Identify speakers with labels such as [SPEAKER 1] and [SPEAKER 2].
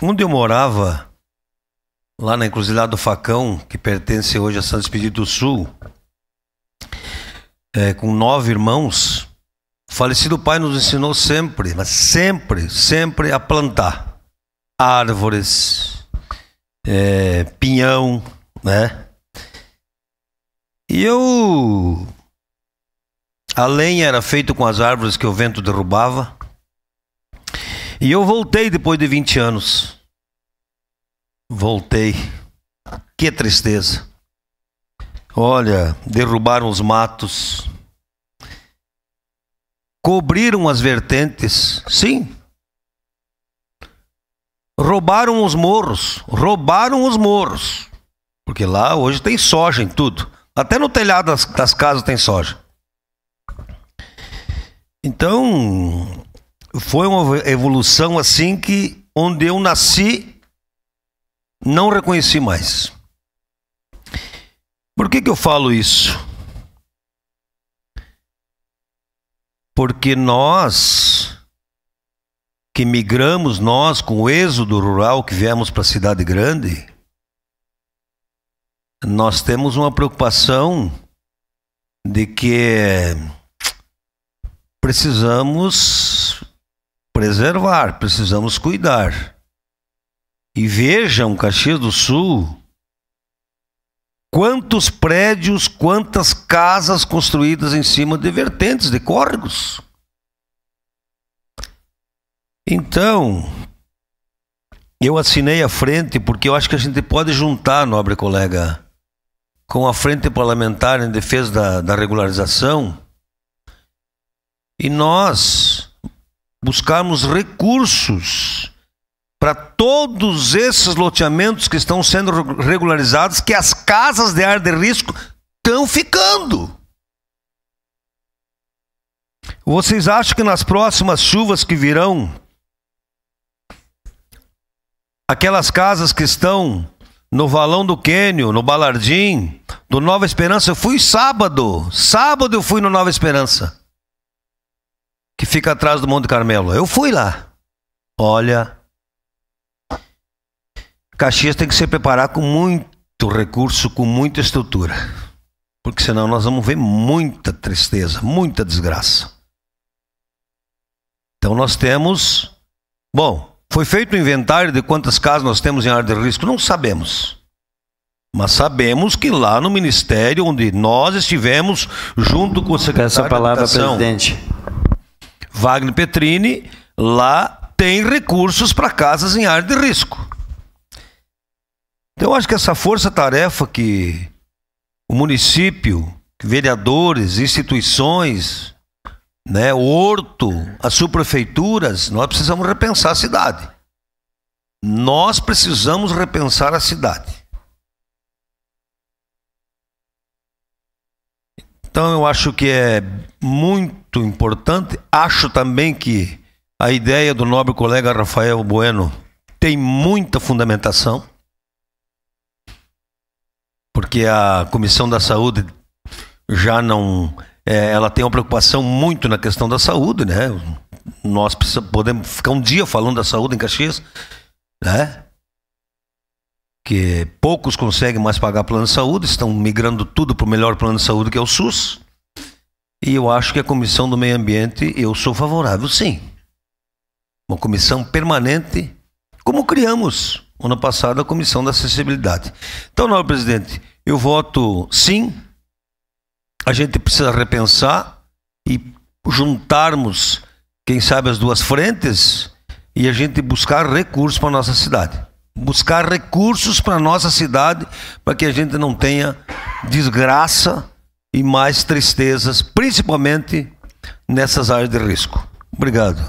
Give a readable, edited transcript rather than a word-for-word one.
[SPEAKER 1] Onde eu morava, lá na Encruzilhada do Facão, que pertence hoje a São Expedito do Sul, com 9 irmãos, o falecido pai nos ensinou sempre, mas sempre a plantar árvores, pinhão, né? E a lenha era feita com as árvores que o vento derrubava. E eu voltei depois de 20 anos. Voltei. Que tristeza. Olha, derrubaram os matos. Cobriram as vertentes. Sim. Roubaram os morros. Porque lá hoje tem soja em tudo. Até no telhado das casas tem soja. Então, foi uma evolução assim que onde eu nasci, não reconheci mais. Por que eu falo isso? Porque nós, que migramos, nós com o êxodo rural, que viemos para a cidade grande, nós temos uma preocupação de que precisamos preservar, precisamos cuidar. E vejam, Caxias do Sul, quantos prédios, quantas casas construídas em cima de vertentes, de córregos. Então, eu assinei a frente porque eu acho que a gente pode juntar, nobre colega, com a Frente Parlamentar em Defesa da Regularização, e nós buscarmos recursos para todos esses loteamentos que estão sendo regularizados, que as casas de área de risco estão ficando. Vocês acham que nas próximas chuvas que virão, aquelas casas que estão no Valão do Quênio, no Balardim, do Nova Esperança, eu fui sábado eu fui no Nova Esperança, que fica atrás do Monte Carmelo. Eu fui lá. Olha, Caxias tem que se preparar com muito recurso, com muita estrutura, porque senão nós vamos ver muita tristeza, muita desgraça. Então nós temos... Bom, foi feito um inventário de quantas casas nós temos em área de risco? Não sabemos. Mas sabemos que lá no Ministério, onde nós estivemos, junto com o secretário
[SPEAKER 2] Essa palavra,
[SPEAKER 1] de Habitação,
[SPEAKER 2] presidente.
[SPEAKER 1] Wagner Petrini, lá tem recursos para casas em área de risco. Então eu acho que essa força-tarefa que o município, vereadores, instituições, né, o Horto, as subprefeituras, nós precisamos repensar a cidade. Nós precisamos repensar a cidade. Então eu acho que é muito importante. Acho também que a ideia do nobre colega Rafael Bueno tem muita fundamentação, porque a Comissão da Saúde já não... ela tem uma preocupação muito na questão da saúde, né? Nós podemos ficar um dia falando da saúde em Caxias, né? Que poucos conseguem mais pagar plano de saúde, estão migrando tudo para o melhor plano de saúde, que é o SUS. E eu acho que a Comissão do Meio Ambiente, eu sou favorável, sim. Uma comissão permanente, como criamos ano passado a Comissão da Acessibilidade. Então, nobre presidente, eu voto sim. A gente precisa repensar e juntarmos, quem sabe, as duas frentes e a gente buscar recursos para a nossa cidade. Buscar recursos para a nossa cidade, para que a gente não tenha desgraça e mais tristezas, principalmente nessas áreas de risco. Obrigado.